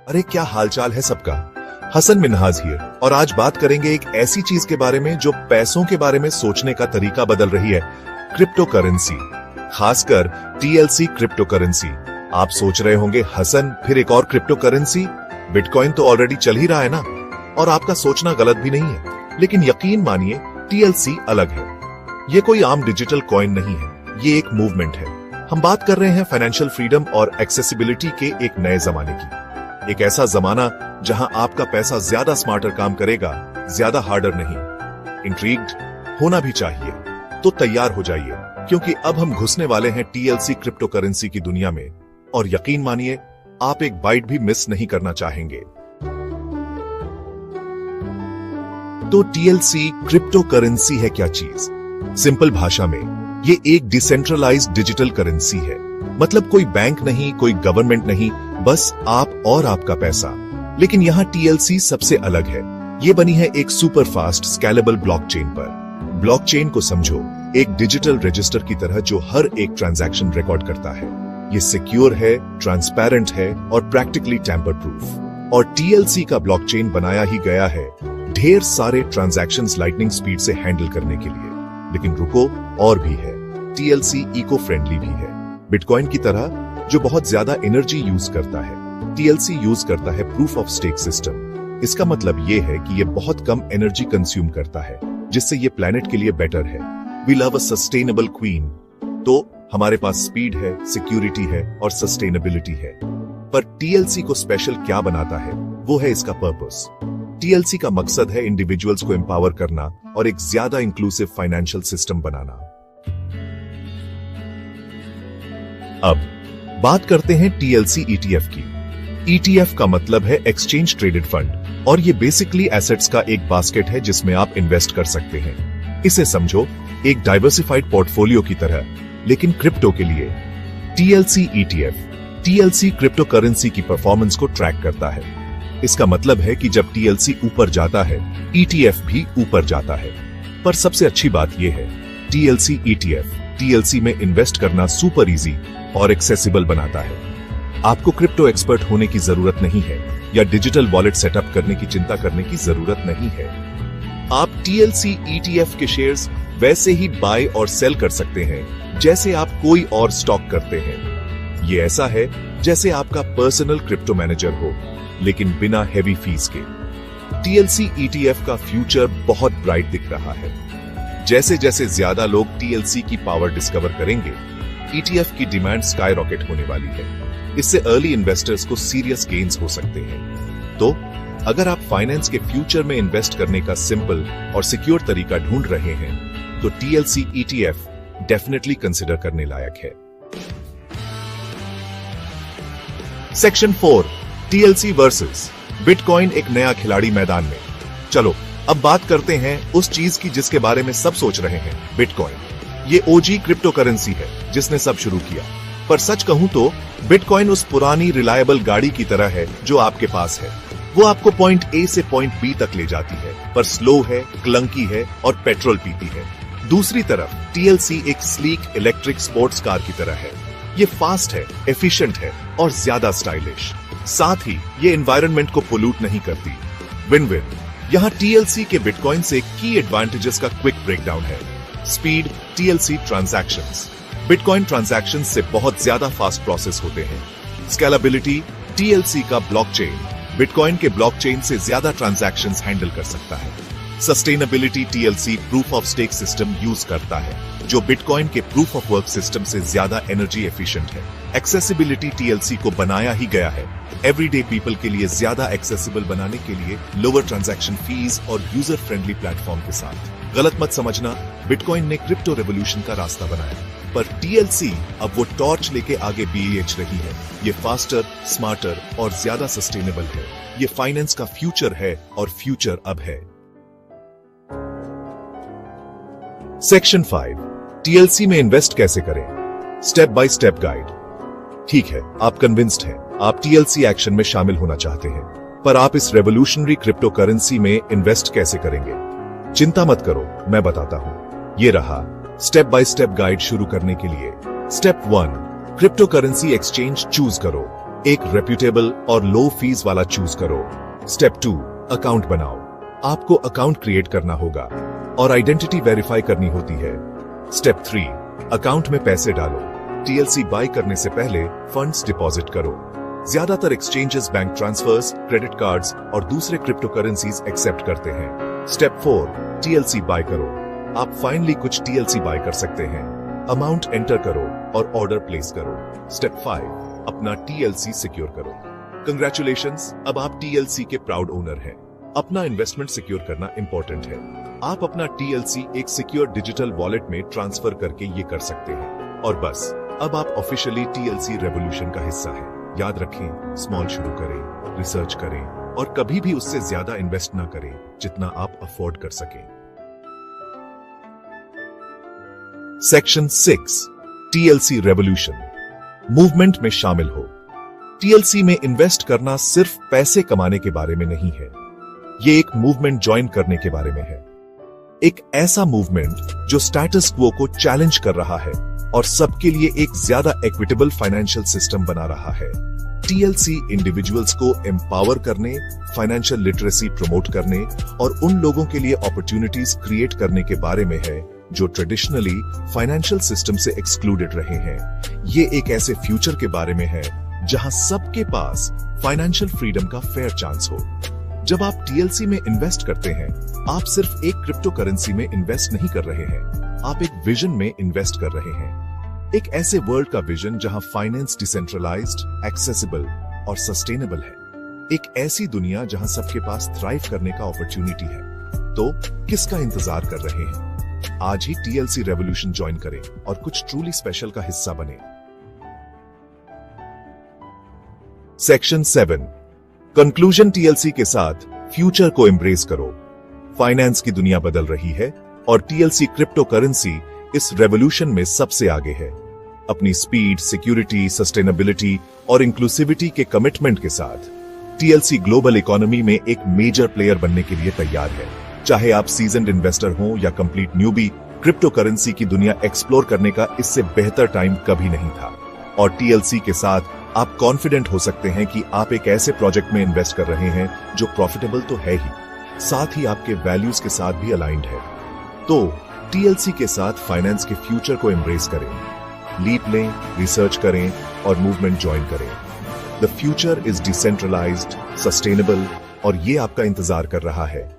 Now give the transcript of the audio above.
अरे क्या हालचाल है सबका। हसन मिन्हाज हियर और आज बात करेंगे एक ऐसी चीज के बारे में जो पैसों के बारे में सोचने का तरीका बदल रही है, क्रिप्टो करेंसी, खासकर टीएलसी क्रिप्टो करेंसी। आप सोच रहे होंगे हसन फिर एक और क्रिप्टो करेंसी, बिटकॉइन तो ऑलरेडी चल ही रहा है ना। और आपका सोचना गलत भी नहीं है, लेकिन यकीन मानिए टीएलसी अलग है। ये कोई आम डिजिटल कॉइन नहीं है, ये एक मूवमेंट है। हम बात कर रहे हैं फाइनेंशियल फ्रीडम और एक्सेसिबिलिटी के एक नए जमाने की। एक ऐसा जमाना जहां आपका पैसा ज्यादा स्मार्टर काम करेगा, ज्यादा हार्डर नहीं। इंट्रीग्ड होना भी चाहिए तो तैयार हो जाइए, क्योंकि अब हम घुसने वाले हैं टीएलसी क्रिप्टो करेंसी की दुनिया में। और यकीन मानिए आप एक बाइट भी मिस नहीं करना चाहेंगे। तो टीएलसी क्रिप्टो करेंसी है क्या चीज? सिंपल भाषा में ये एक डिसेंट्रलाइज्ड डिजिटल करेंसी है। मतलब कोई बैंक नहीं, कोई गवर्नमेंट नहीं, बस आप और आपका पैसा। लेकिन यहाँ टीएलसी सबसे अलग है। ये बनी है एक सुपर फास्ट स्केलेबल ब्लॉकचेन पर। ब्लॉकचेन को समझो एक डिजिटल रजिस्टर की तरह जो हर एक ट्रांजैक्शन रिकॉर्ड करता है। ये सिक्योर है, ट्रांसपेरेंट है और प्रैक्टिकली टैंपर प्रूफ। और टीएलसी का ब्लॉकचेन बनाया ही गया है ढेर सारे ट्रांजैक्शंस लाइटनिंग स्पीड से हैंडल करने के लिए। लेकिन रुको, और भी है। टीएलसी इको फ्रेंडली भी है। बिटकॉइन की तरह जो बहुत ज्यादा एनर्जी यूज करता है, टीएलसी यूज करता है प्रूफ ऑफ स्टेक सिस्टम। इसका मतलब ये है कि ये बहुत कम एनर्जी कंज्यूम करता है, जिससे ये प्लेनेट के लिए बेटर है। We love a sustainable queen. तो हमारे पास स्पीड है, सिक्योरिटी है और सस्टेनेबिलिटी है। पर टीएलसी को स्पेशल क्या बनाता है, वो है इसका पर्पस। टीएलसी का मकसद है इंडिविजुअल्स को एम्पावर करना और एक ज्यादा इंक्लूसिव फाइनेंशियल सिस्टम बनाना। अब बात करते हैं टीएलसी ईटीएफ की। ईटीएफ का मतलब है एक्सचेंज ट्रेडेड फंड, और ये बेसिकली एसेट्स का एक बास्केट है जिसमें आप इन्वेस्ट कर सकते हैं। इसे समझो एक डाइवर्सिफाइड पोर्टफोलियो की तरह, लेकिन क्रिप्टो के लिए। TLC ETF TLC crypto currency की परफॉर्मेंस को ट्रैक करता है। इसका मतलब है कि जब टीएलसी ऊपर जाता है, ईटीएफ भी ऊपर जाता है। पर सबसे अच्छी बात यह है, टीएलसी ईटीएफ टीएलसी में इन्वेस्ट करना सुपर इजी और एक्सेसिबल बनाता है। आपको क्रिप्टो एक्सपर्ट होने की जरूरत नहीं है या डिजिटल वॉलेट सेटअप करने की चिंता करने की जरूरत नहीं है। आप टीएलसी ईटीएफ के शेयर्स वैसे ही बाय और सेल कर सकते हैं जैसे आप कोई और स्टॉक करते हैं। ये ऐसा है जैसे आपका पर्सनल क्रिप्टो मैनेजर हो, लेकिन बिना हेवी फीस के। टीएलसी ईटीएफ का फ्यूचर बहुत ब्राइट दिख रहा है। जैसे जैसे ज्यादा लोग टीएलसी की पावर डिस्कवर करेंगे, ईटीएफ की डिमांड स्काई रॉकेट होने वाली है। इससे अर्ली इन्वेस्टर्स को सीरियस गेन्स हो सकते हैं। तो अगर आप फाइनेंस के फ्यूचर में इन्वेस्ट करने का सिंपल और सिक्योर तरीका ढूंढ रहे हैं, तो टीएलसी ईटीएफ डेफिनेटली कंसिडर करने लायक है। सेक्शन 4, टीएलसी वर्सेस बिटकॉइन, एक नया खिलाड़ी मैदान में। चलो अब बात करते हैं उस चीज की जिसके बारे में सब सोच रहे हैं, बिटकॉइन। ये ओजी क्रिप्टो करेंसी है जिसने सब शुरू किया। पर सच कहूं तो बिटकॉइन उस पुरानी रिलायबल गाड़ी की तरह है जो आपके पास है। वो आपको पॉइंट ए से पॉइंट बी तक ले जाती है, पर स्लो है, क्लंकी है और पेट्रोल पीती है। दूसरी तरफ टीएलसी एक स्लीक इलेक्ट्रिक स्पोर्ट्स कार की तरह है। ये फास्ट है, एफिशिएंट है और ज्यादा स्टाइलिश। साथ ही ये एनवायरनमेंट को पोल्यूट नहीं करती। Win win. यहाँ टीएलसी के बिटकॉइन से की एडवांटेजेस का क्विक ब्रेकडाउन है। Speed, TLC transactions Bitcoin transactions से बहुत ज्यादा फास्ट प्रोसेस होते हैं। स्केलेबिलिटी, टीएलसी का ब्लॉकचेन बिटकॉइन के ब्लॉकचेन से ज्यादा ट्रांजैक्शंस हैंडल कर सकता है। Sustainability, TLC proof of stake system use करता है जो बिटकॉइन के प्रूफ ऑफ वर्क सिस्टम से ज्यादा एनर्जी एफिशिएंट है। एक्सेसिबिलिटी, टीएलसी को बनाया ही गया है एवरीडे पीपल के लिए ज्यादा एक्सेसिबल बनाने के लिए, लोअर ट्रांजैक्शन फीस और यूजर फ्रेंडली प्लेटफॉर्म के साथ। गलत मत समझना, बिटकॉइन ने क्रिप्टो रेवोल्यूशन का रास्ता बनाया, पर टीएलसी अब वो टॉर्च लेके आगे बीएच रही है। ये फास्टर, स्मार्टर और ज्यादा सस्टेनेबल है। ये फाइनेंस का फ्यूचर है और फ्यूचर अब है। सेक्शन 5, टीएलसी में इन्वेस्ट कैसे करें, स्टेप बाय स्टेप गाइड। ठीक है, आप कन्विंस्ड हैं, आप टीएलसी एक्शन में शामिल होना चाहते हैं, पर आप इस रेवोल्यूशनरी क्रिप्टो करेंसी में इन्वेस्ट कैसे करेंगे? चिंता मत करो, मैं बताता हूं। ये रहा स्टेप बाय स्टेप गाइड शुरू करने के लिए। Step 1, crypto currency exchange choose करो। एक रेप्यूटेबल और लो फीस वाला चूज करो। स्टेप 2, अकाउंट बनाओ। आपको अकाउंट क्रिएट करना होगा और आइडेंटिटी वेरीफाई करनी होती है। स्टेप 3, अकाउंट में पैसे डालो। टीएलसी बाय करने से पहले फंड्स डिपॉजिट करो। ज्यादातर exchanges bank transfers, credit cards और दूसरे क्रिप्टो करेंसीज एक्सेप्ट करते हैं। स्टेप 4, टीएलसी बाय करो। आप फाइनली कुछ टीएलसी बाय कर सकते हैं। अमाउंट एंटर करो और ऑर्डर प्लेस करो। स्टेप 5, अपना टीएलसी सिक्योर करो। कंग्रेचुलेशंस, अब आप टीएलसी के प्राउड ओनर हैं। अपना इन्वेस्टमेंट सिक्योर करना इंपॉर्टेंट है। आप अपना टीएलसी एक सिक्योर डिजिटल वॉलेट में ट्रांसफर करके ये कर सकते हैं और बस अब आप ऑफिशियली टीएलसी रेवोल्यूशन का हिस्सा हैं। याद रखें, स्मॉल शुरू करें, रिसर्च करें और कभी भी उससे ज्यादा इन्वेस्ट ना करें जितना आप अफोर्ड कर सकें। Section 6, TLC revolution. मूवमेंट में शामिल हो। टीएलसी में इन्वेस्ट करना सिर्फ पैसे कमाने के बारे में नहीं है, ये एक मूवमेंट ज्वाइन करने के बारे में है। एक ऐसा मूवमेंट जो स्टेटस क्वो को चैलेंज कर रहा है और सबके लिए एक ज्यादा इक्विटेबल फाइनेंशियल सिस्टम बना रहा है। टीएलसी इंडिविजुअल्स को एम्पावर करने, फाइनेंशियल लिटरेसी प्रमोट करने और उन लोगों के लिए अपॉर्चुनिटीज क्रिएट करने के बारे में है जो ट्रेडिशनली फाइनेंशियल सिस्टम से एक्सक्लूडेड रहे हैं। ये एक ऐसे फ्यूचर के बारे में है जहां सबके पास फाइनेंशियल फ्रीडम का फेयर चांस हो। जब आप टीएलसी में इन्वेस्ट करते हैं, आप सिर्फ एक क्रिप्टो करेंसी में इन्वेस्ट नहीं कर रहे हैं, आप एक विजन में इन्वेस्ट कर रहे हैं। एक ऐसे वर्ल्ड का विजन जहां फाइनेंस डिसेंट्रलाइज्ड, एक्सेसिबल और सस्टेनेबल है। एक ऐसी दुनिया जहां सबके पास थ्राइव करने का अपॉर्चुनिटी है। तो किसका इंतजार कर रहे हैं? आज ही टीएलसी रेवोल्यूशन ज्वाइन करें और कुछ ट्रूली स्पेशल का हिस्सा बने। Section 7, conclusion. टीएलसी के साथ फ्यूचर को एम्ब्रेस करो। फाइनेंस की दुनिया बदल रही है और टीएलसी क्रिप्टो करेंसी इस रेवोल्यूशन में सबसे आगे है। अपनी स्पीड, सिक्योरिटी, सस्टेनेबिलिटी और इंक्लूसिविटी के कमिटमेंट के साथ टीएलसी ग्लोबल इकोनॉमी में एक मेजर प्लेयर बनने के लिए तैयार है। चाहे आप सीजन्ड इन्वेस्टर हो या कंप्लीट न्यूबी, क्रिप्टो करेंसी की दुनिया एक्सप्लोर करने का इससे बेहतर टाइम कभी नहीं था। और टीएलसी के साथ आप कॉन्फिडेंट हो सकते हैं कि आप एक ऐसे प्रोजेक्ट में इन्वेस्ट कर रहे हैं जो प्रॉफिटेबल तो है ही, साथ ही आपके वैल्यूज के साथ भी अलाइंड है। तो टीएलसी के साथ फाइनेंस के फ्यूचर को एम्ब्रेस करें, लीप लें, रिसर्च करें और मूवमेंट ज्वाइन करें। The future is decentralised, sustainable और ये आपका इंतजार कर रहा है।